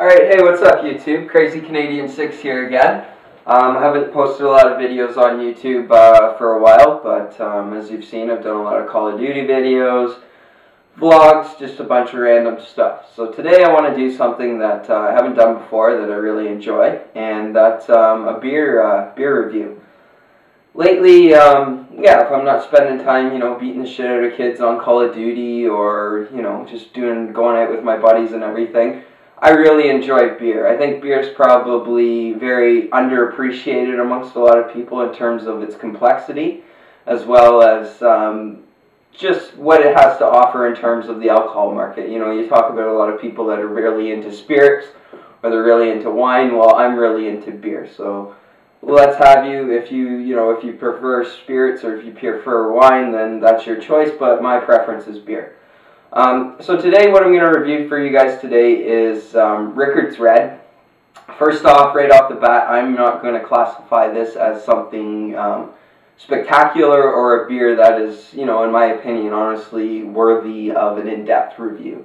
Alright, hey, what's up YouTube? Crazy Canadian 6 here again. I haven't posted a lot of videos on YouTube for a while, but as you've seen, I've done a lot of Call of Duty videos, vlogs, just a bunch of random stuff. So today I want to do something that I haven't done before that I really enjoy, and that's a beer review. Lately, yeah, if I'm not spending time, beating the shit out of kids on Call of Duty or, just going out with my buddies and everything, I really enjoy beer. I think beer is probably very underappreciated amongst a lot of people in terms of its complexity, as well as just what it has to offer in terms of the alcohol market. You talk about a lot of people that are really into spirits, or they're really into wine. Well, I'm really into beer. So let's have you, if you prefer spirits or if you prefer wine, then that's your choice, but my preference is beer. So today what I'm going to review for you guys today is Rickards Red. First off, right off the bat, I'm not going to classify this as something spectacular or a beer that is, in my opinion, honestly worthy of an in-depth review.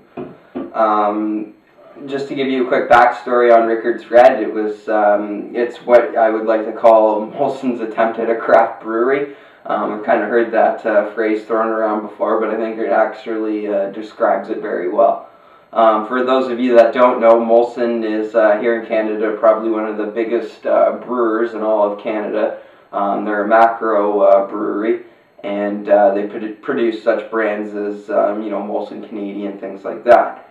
Just to give you a quick backstory on Rickards Red, it's what I would like to call Molson's attempt at a craft brewery. I've kind of heard that phrase thrown around before, but I think it actually describes it very well. For those of you that don't know, Molson is here in Canada probably one of the biggest brewers in all of Canada. They're a macro brewery, and they produce such brands as Molson Canadian, things like that.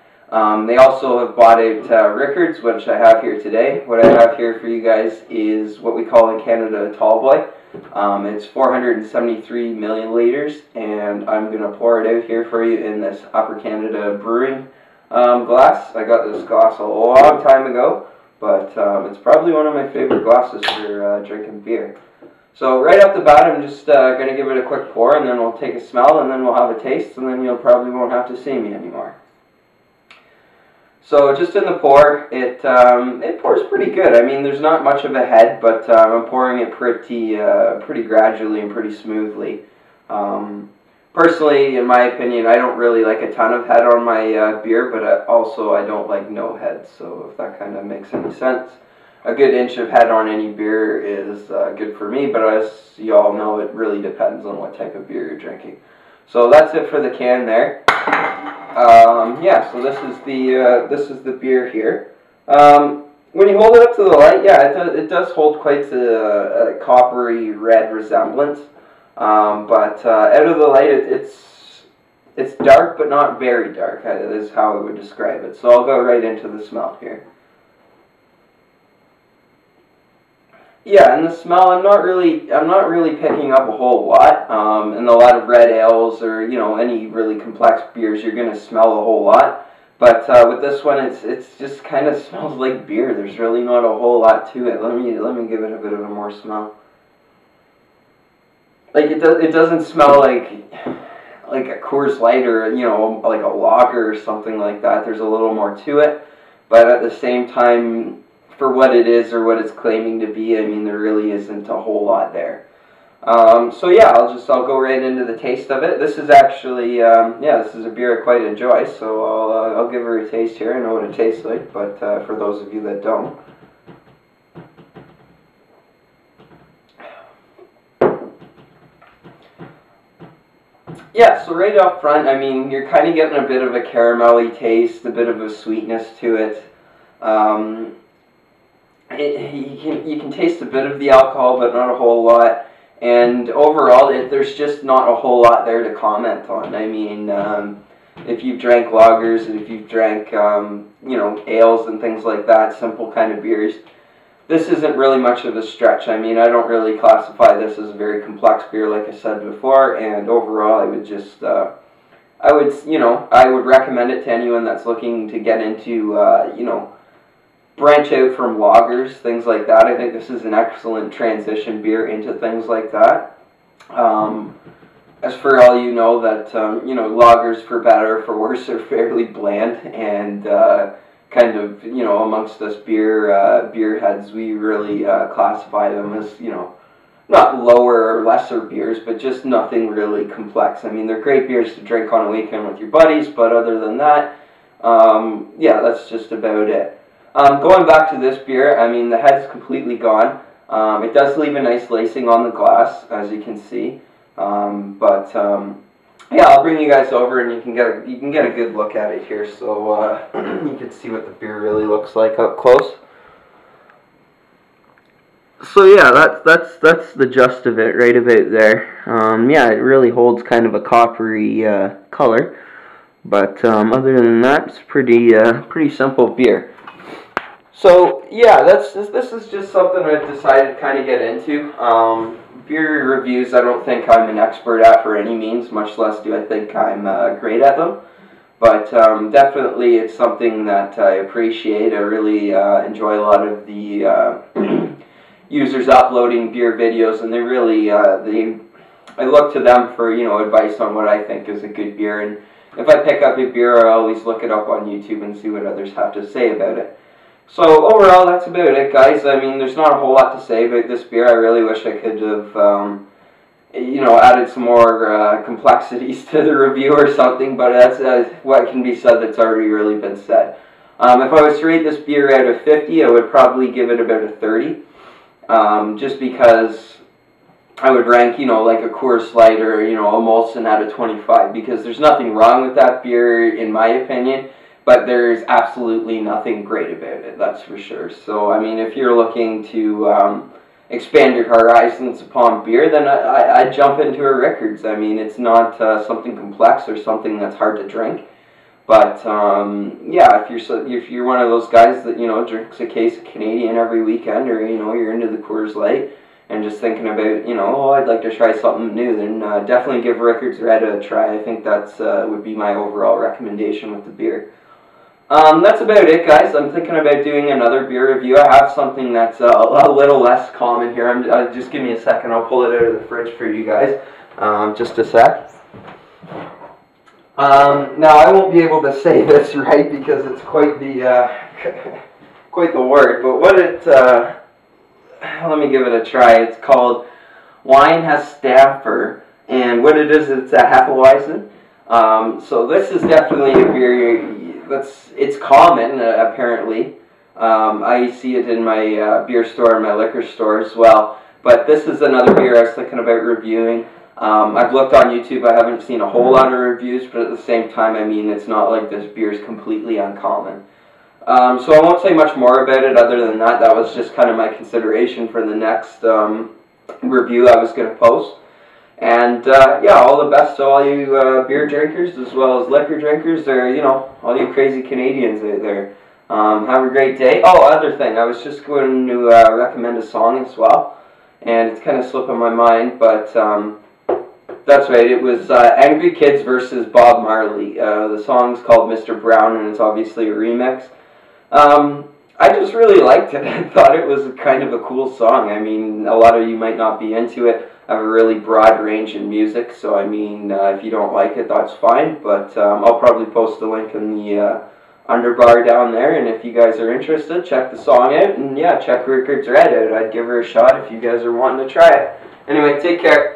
They also have bought out Rickards, which I have here today. What I have here for you guys is what we call in Canada a tall boy. It's 473 milliliters, and I'm going to pour it out here for you in this Upper Canada Brewing glass. I got this glass a long time ago, but it's probably one of my favorite glasses for drinking beer. So right off the bat, I'm just going to give it a quick pour, and then we'll take a smell, and then we'll have a taste, and then you probably won't have to see me anymore. So just in the pour, it pours pretty good. I mean, there's not much of a head, but I'm pouring it pretty gradually and pretty smoothly. Personally, in my opinion, I don't really like a ton of head on my beer, but also I don't like no head. So if that kind of makes any sense, a good inch of head on any beer is good for me. But as you all know, it really depends on what type of beer you're drinking. So that's it for the can there. Yeah, so this is the beer here. When you hold it up to the light, yeah, it does hold quite a coppery red resemblance. But out of the light, it's dark, but not very dark. Is how I would describe it. So I'll go right into the smell here. Yeah, and the smell, I'm not really picking up a whole lot. In a lot of red ales or any really complex beers, you're gonna smell a whole lot. But with this one, it's just kind of smells like beer. There's really not a whole lot to it. Let me give it a bit of a more smell. Like it doesn't smell like a Coors Light or like a lager or something like that. There's a little more to it, but at the same time, for what it is or what it's claiming to be, I mean, there really isn't a whole lot there. So yeah, I'll go right into the taste of it. This is actually, this is a beer I quite enjoy, so I'll give her a taste here. I know what it tastes like, but for those of you that don't. Yeah, so right up front, I mean, you're kind of getting a bit of a caramelly taste, a bit of a sweetness to it. You can taste a bit of the alcohol, but not a whole lot. And overall, there's just not a whole lot there to comment on. I mean, if you've drank lagers and if you've drank, ales and things like that, simple kind of beers, this isn't really much of a stretch. I mean, I don't really classify this as a very complex beer, like I said before. And overall, I would just, I would recommend it to anyone that's looking to get into, branch out from lagers, things like that. I think this is an excellent transition beer into things like that. As for all you know that, lagers, for better or for worse, are fairly bland, and kind of, amongst us beer heads, we really classify them as, not lower or lesser beers, but just nothing really complex. I mean, they're great beers to drink on a weekend with your buddies, but other than that, yeah, that's just about it. Going back to this beer, I mean, the head's completely gone. It does leave a nice lacing on the glass, as you can see. Yeah, I'll bring you guys over and you can get a good look at it here, so you can see what the beer really looks like up close. So yeah, that's the gist of it right about there. Yeah, it really holds kind of a coppery color, but other than that, it's pretty simple beer. So yeah, this is just something I've decided to kind of get into. Beer reviews, I don't think I'm an expert at for any means, much less do I think I'm great at them. But definitely it's something that I appreciate. I really enjoy a lot of the users uploading beer videos, and they really, I look to them for, advice on what I think is a good beer. And if I pick up a beer, I always look it up on YouTube and see what others have to say about it. So overall, that's about it, guys. I mean, there's not a whole lot to say about this beer. I really wish I could have, added some more complexities to the review or something, but that's what can be said that's already really been said. If I was to rate this beer out of 50, I would probably give it about a 30, just because I would rank, like a Coors Light or, a Molson out of 25, because there's nothing wrong with that beer, in my opinion. But there's absolutely nothing great about it, that's for sure. So, I mean, if you're looking to expand your horizons upon beer, then I'd jump into a Rickards. I mean, it's not something complex or something that's hard to drink. But, yeah, if you're one of those guys that, drinks a case of Canadian every weekend, or, you're into the Coors Light, and just thinking about, oh, I'd like to try something new, then definitely give Rickards Red a try. I think that's would be my overall recommendation with the beer. That's about it, guys. I'm thinking about doing another beer review. I have something that's a little less common here. Just give me a second. I'll pull it out of the fridge for you guys. Just a sec. Now, I won't be able to say this right because it's quite the quite the word. But what let me give it a try. It's called Weihenstephaner, and what it is, it's a Hefeweizen. So this is definitely a beer it's common, apparently. I see it in my beer store and my liquor store as well. But this is another beer I was thinking about reviewing. I've looked on YouTube. I haven't seen a whole lot of reviews, but at the same time, I mean, it's not like this beer is completely uncommon. So I won't say much more about it other than that. That was just kind of my consideration for the next review I was going to post. And, yeah, all the best to all you beer drinkers as well as liquor drinkers, or, all you crazy Canadians out there. Have a great day. Oh, other thing, I was just going to recommend a song as well, and it's kind of slipping my mind, but that's right, it was Angry Kids versus Bob Marley. The song's called Mr. Brown, and it's obviously a remix. I just really liked it. I thought it was kind of a cool song. I mean, a lot of you might not be into it. I have a really broad range in music, so I mean, if you don't like it, that's fine. But I'll probably post a link in the underbar down there, and if you guys are interested, check the song out, and yeah, check Rickards Red out. I'd give her a shot if you guys are wanting to try it. Anyway, take care.